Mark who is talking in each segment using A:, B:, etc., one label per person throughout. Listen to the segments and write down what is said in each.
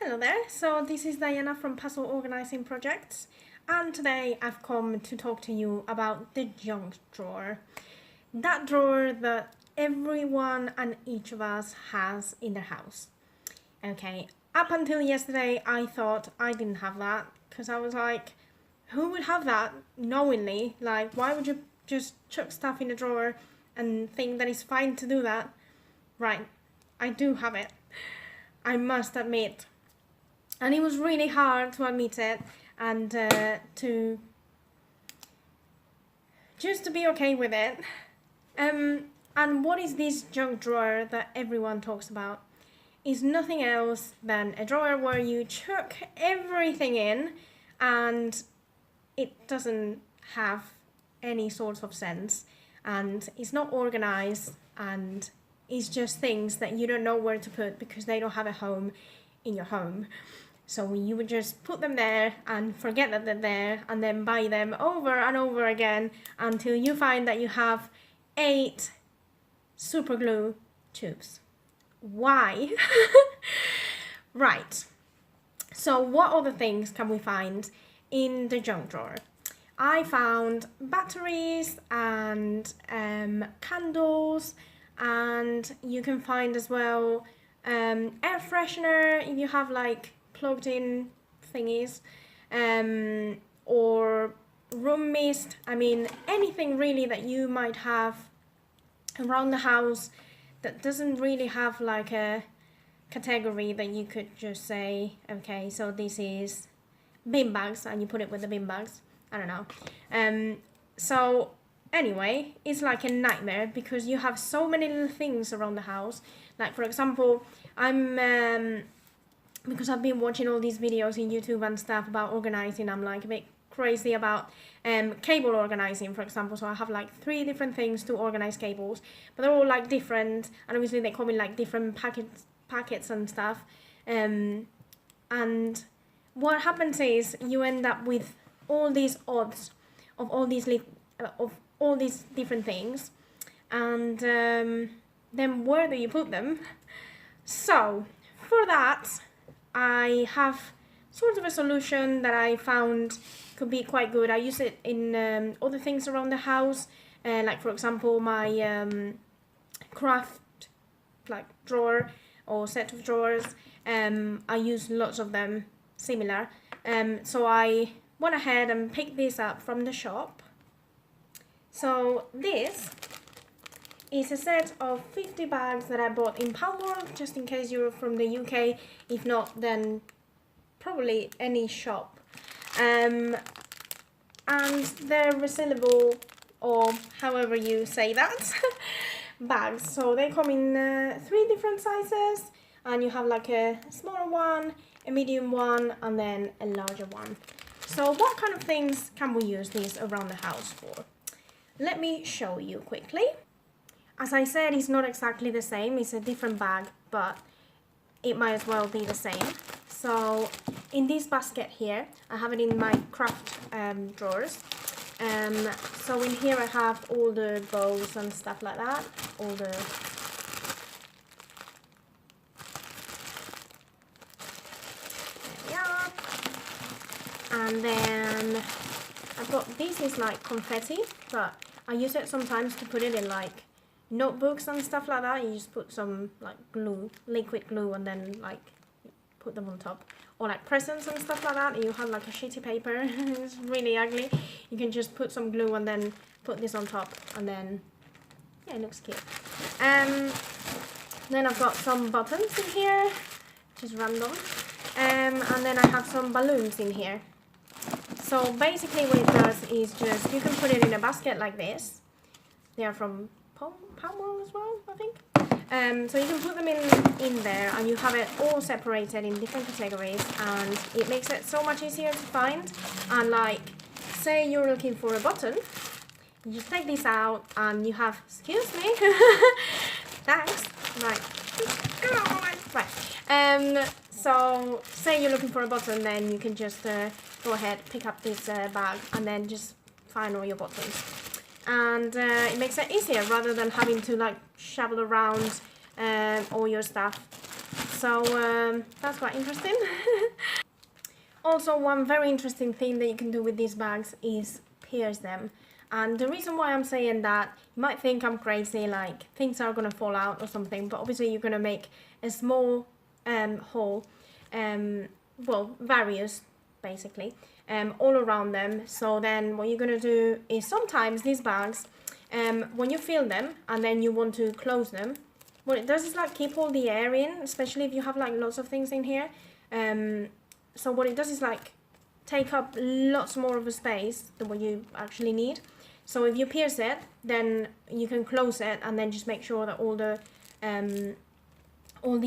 A: Hello there, so this is Diana from Puzzle Organizing Projects, and today I've come to talk to you about the junk drawer. That drawer that everyone and each of us has in their house. Okay, up until yesterday I thought I didn't have that, because I was like, who would have that knowingly? Like, why would you just chuck stuff in a drawer and think that it's fine to do that? Right, I do have it, I must admit. And it was really hard to admit it and to be okay with it. And what is this junk drawer that everyone talks about? Is nothing else than a drawer where you chuck everything in and it doesn't have any sort of sense and it's not organized and it's just things that you don't know where to put because they don't have a home in your home. So you would just put them there and forget that they're there and then buy them over and over again until you find that you have 8 super glue tubes. Why? Right. So what other things can we find in the junk drawer? I found batteries and candles, and you can find as well air freshener if you have like plugged in thingies, or room mist. I mean, anything really that you might have around the house that doesn't really have like a category that you could just say, okay, so this is bin bags, and you put it with the bin bags. I don't know. So anyway, it's like a nightmare because you have so many little things around the house. Like, for example, because I've been watching all these videos in YouTube and stuff about organizing, I'm like a bit crazy about cable organizing, for example. So I have like 3 different things to organize cables, but they're all like different, and obviously they come in like different packets and stuff. And what happens is you end up with all these odds of all these different things, and then where do you put them? So for that, I have sort of a solution that I found could be quite good. I use it in other things around the house, like for example my craft like drawer or set of drawers. I use lots of them similar. So I went ahead and picked this up from the shop. So this is a set of 50 bags that I bought in Poundworld, just in case you're from the UK. If not, then probably any shop. And they're resealable, or however you say that, bags. So they come in 3 different sizes, and you have like a smaller one, a medium one, and then a larger one. So what kind of things can we use these around the house for? Let me show you quickly. As I said, it's not exactly the same, it's a different bag, but it might as well be the same. So in this basket here, I have it in my craft drawers. So in here I have all the bows and stuff like that, all the there we are. And then I've got, this is like confetti, but I use it sometimes to put it in like notebooks and stuff like that. You just put some like glue, liquid glue, and then like put them on top. Or like presents and stuff like that. You have like a shitty paper, it's really ugly. You can just put some glue and then put this on top, and then yeah, it looks cute. Then I've got some buttons in here, just random. And then I have some balloons in here. So basically what it does is just, you can put it in a basket like this. They are from Poundworld as well, I think. So you can put them in there, and you have it all separated in different categories, and it makes it so much easier to find. And like, say you're looking for a button, you just take this out and you have, excuse me, thanks, right. So say you're looking for a button, then you can just go ahead, pick up this bag, and then just find all your buttons. And it makes it easier rather than having to like shovel around all your stuff. so that's quite interesting. Also, one very interesting thing that you can do with these bags is pierce them. And the reason why I'm saying that, you might think I'm crazy, like things are gonna fall out or something, but obviously you're gonna make a small hole, well, various basically, all around them. So then what you're gonna do is, sometimes these bags, when you fill them and then you want to close them, what it does is like keep all the air in, especially if you have like lots of things in here. So what it does is like take up lots more of a space than what you actually need. So if you pierce it, then you can close it and then just make sure that all the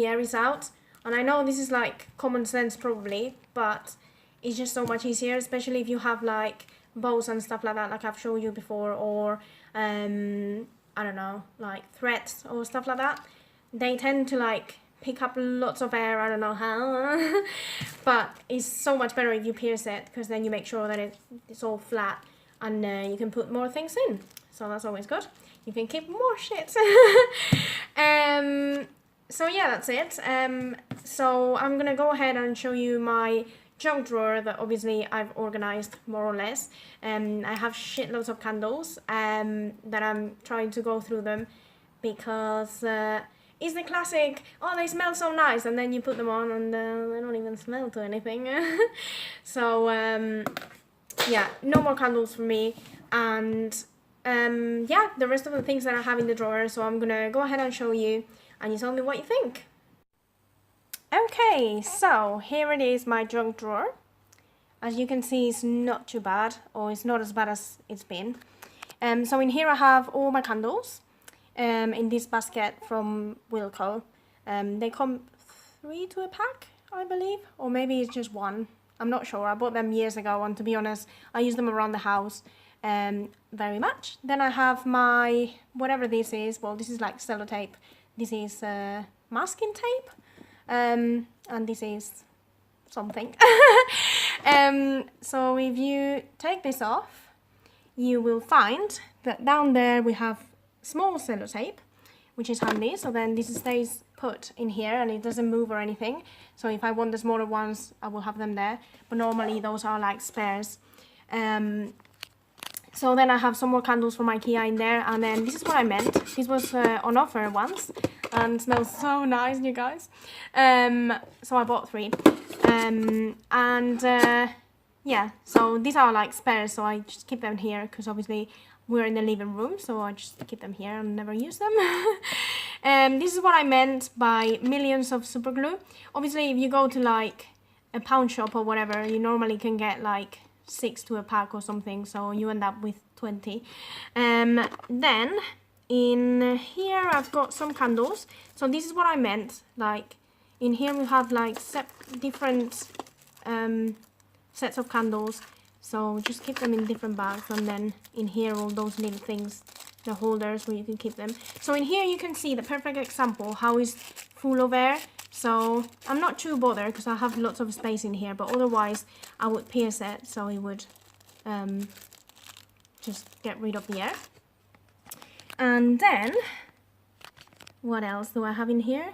A: air is out. And I know this is like common sense probably, but it's just so much easier, especially if you have like bows and stuff like that, like I've shown you before, or I don't know, like threads or stuff like that. They tend to like pick up lots of air, I don't know how, but it's so much better if you pierce it, because then you make sure that it's all flat, and you can put more things in, so that's always good. You can keep more shit. So yeah, that's it. So I'm gonna go ahead and show you my junk drawer that obviously I've organized more or less. I have shitloads of candles that I'm trying to go through them, because it's the classic, oh, they smell so nice, and then you put them on and they don't even smell to anything. So yeah, no more candles for me. And yeah, the rest of the things that I have in the drawer, so I'm gonna go ahead and show you, and you tell me what you think. Okay, so here it is, my junk drawer. As you can see, it's not too bad, or it's not as bad as it's been. So in here I have all my candles in this basket from Wilko. They come 3 to a pack, I believe, or maybe it's just 1. I'm not sure. I bought them years ago, and to be honest, I use them around the house very much. Then I have my, whatever this is, well, this is like sellotape. This is masking tape. And this is something. So if you take this off, you will find that down there we have small sellotape, which is handy. So then this stays put in here and it doesn't move or anything. So if I want the smaller ones, I will have them there. But normally those are like spares. So then I have some more candles from IKEA in there, and then this is what I meant. This was on offer once and smells so nice, you guys. So I bought 3. Yeah, so these are like spares, so I just keep them here because obviously we're in the living room, so I just keep them here and never use them. This is what I meant by millions of super glue. Obviously, if you go to like a pound shop or whatever, you normally can get like 6 to a pack or something, so you end up with 20. Then in here I've got some candles, so this is what I meant, like in here we have like different sets of candles, so just keep them in different bags, and then in here all those little things, the holders where you can keep them. So in here you can see the perfect example how it's full of air. So I'm not too bothered because I have lots of space in here, but otherwise I would pierce it so it would just get rid of the air. And then what else do I have in here?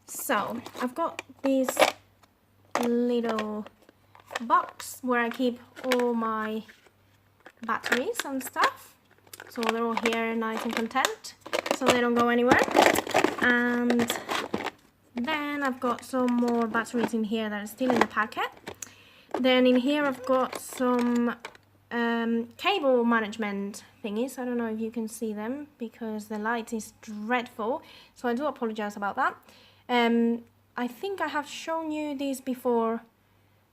A: So I've got this little box where I keep all my batteries and stuff, so they're all here nice and content, so they don't go anywhere. And then I've got some more batteries in here that are still in the packet. Then in here I've got some cable management thingies. I don't know if you can see them because the light is dreadful, so I do apologize about that. I think I have shown you these before.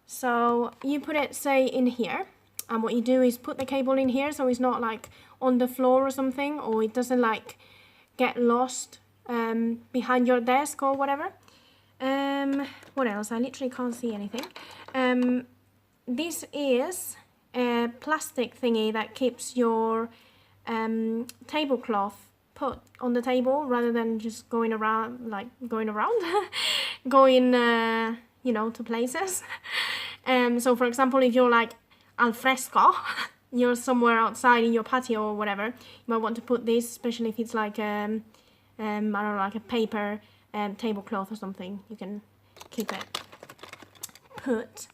A: So you put it, say, in here, and what you do is put the cable in here so it's not like on the floor or something, or it doesn't like get lost behind your desk or whatever. What else? I literally can't see anything. This is a plastic thingy that keeps your tablecloth put on the table rather than just going around, going you know, to places. So for example, if you're like al fresco, you're somewhere outside in your patio or whatever, you might want to put this, especially if it's like I don't know, like a paper tablecloth or something, you can keep it put.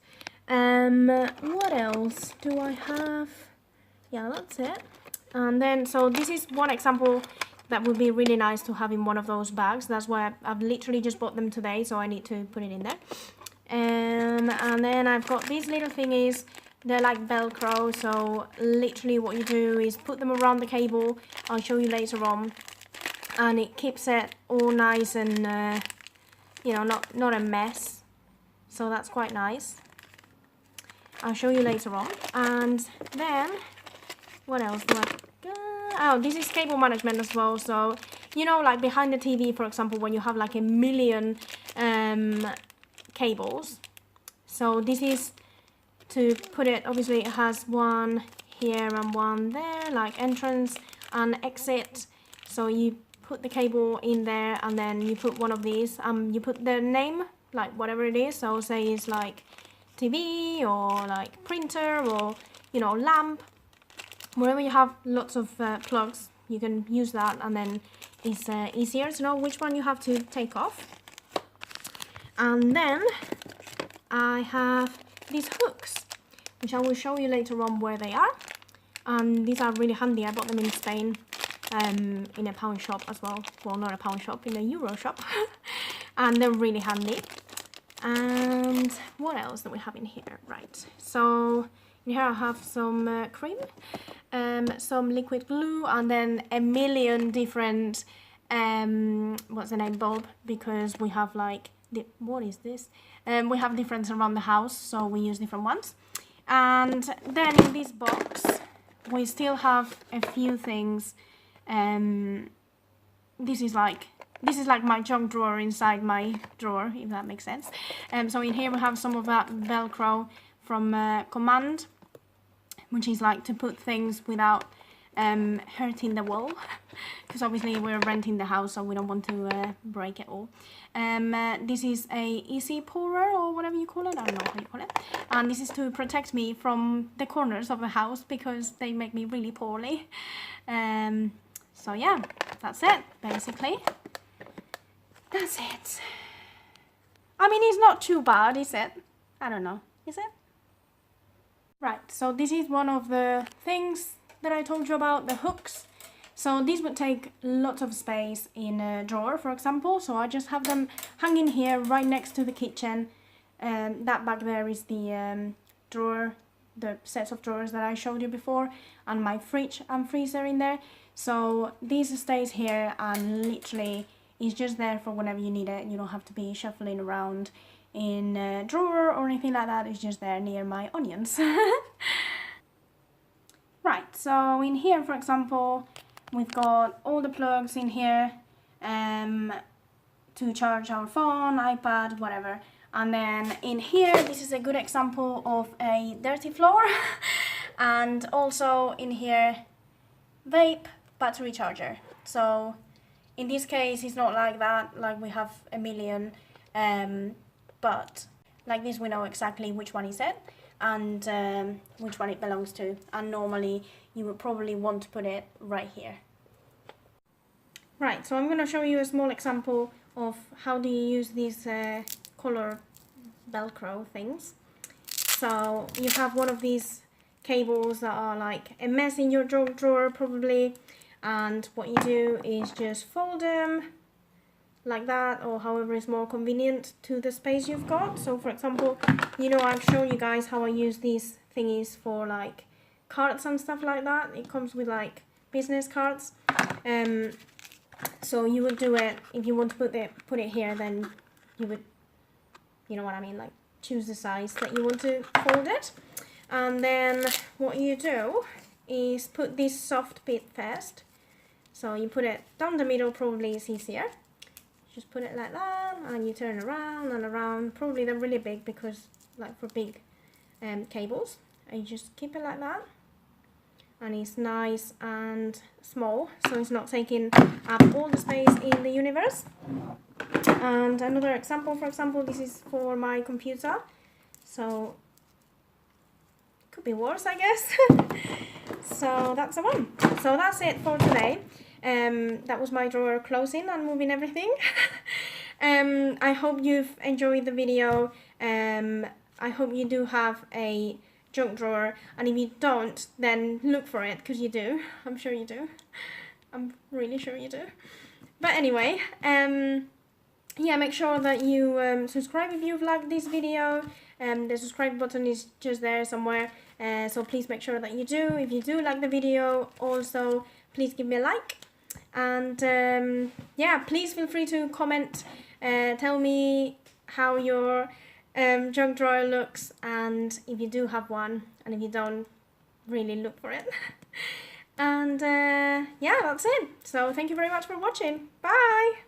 A: What else do I have? Yeah, that's it. And then, so this is one example that would be really nice to have in one of those bags. That's why I've literally just bought them today, so I need to put it in there. And then I've got these little thingies. They're like Velcro, so literally what you do is put them around the cable. I'll show you later on. And it keeps it all nice and, you know, not a mess. So that's quite nice. I'll show you later on. And then, what else do I... Oh, this is cable management as well. So, you know, like behind the TV, for example, when you have like a million cables. So this is to put it, obviously it has one here and one there, like entrance and exit. So you put the cable in there and then you put one of these. You put the name, like whatever it is. So say it's like TV or like printer or, you know, lamp. Wherever you have lots of plugs, you can use that, and then it's easier to know which one you have to take off. And then I have these hooks, which I will show you later on where they are. And these are really handy. I bought them in Spain, in a pound shop as well. Well, not a pound shop, in a Euro shop. And they're really handy. And what else do we have in here? Right, so in here I have some cream, some liquid glue, and then a million different, what's the name, bulb, because we have like, what is this? We have different around the house, so we use different ones. And then in this box, we still have a few things. This is like my junk drawer inside my drawer, if that makes sense. So in here we have some of that Velcro from Command, which is like to put things without hurting the wall, because obviously we're renting the house, so we don't want to break it all. This is a easy pourer, or whatever you call it, I don't know how you call it. And this is to protect me from the corners of the house, because they make me really poorly. So yeah, that's it, basically. That's it. I mean, it's not too bad, is it? I don't know, is it? Right, so this is one of the things that I told you about, the hooks. So these would take lots of space in a drawer, for example. So I just have them hanging here right next to the kitchen. That back there is the drawer, the sets of drawers that I showed you before, and my fridge and freezer in there. So this stays here and literally is just there for whenever you need it. You don't have to be shuffling around in a drawer or anything like that. It's just there near my onions. Right, so in here, for example, we've got all the plugs in here to charge our phone, iPad, whatever. And then in here, this is a good example of a dirty floor. And also in here, vape, battery charger. So in this case, it's not like that, like we have a million, but like this we know exactly which one is it and which one it belongs to. And normally you would probably want to put it right here. Right, so I'm going to show you a small example of how do you use these color Velcro things. So you have one of these cables that are like a mess in your drawer probably, and what you do is just fold them like that, or however is more convenient to the space you've got. So for example, you know, I've shown you guys how I use these thingies for like cards and stuff like that. It comes with like business cards. So you would do it, if you want to put it here, then you would, you know what I mean, like choose the size that you want to fold it. And then what you do is put this soft bit first. So you put it down the middle, probably is easier. Just put it like that, and you turn around and around. Probably they're really big because, like for big cables, and you just keep it like that. And it's nice and small, so it's not taking up all the space in the universe. And another example, for example, this is for my computer. So could be worse, I guess. So that's the one. So that's it for today. That was my drawer closing and moving everything. I hope you've enjoyed the video. I hope you do have a junk drawer, and if you don't, then look for it, because you do. I'm sure you do. I'm really sure you do. But anyway, yeah, make sure that you subscribe if you've liked this video. The subscribe button is just there somewhere, so please make sure that you do. If you do like the video, also please give me a like. And yeah, please feel free to comment, tell me how your junk drawer looks, and if you do have one, and if you don't, really look for it. And yeah, that's it. So thank you very much for watching. Bye!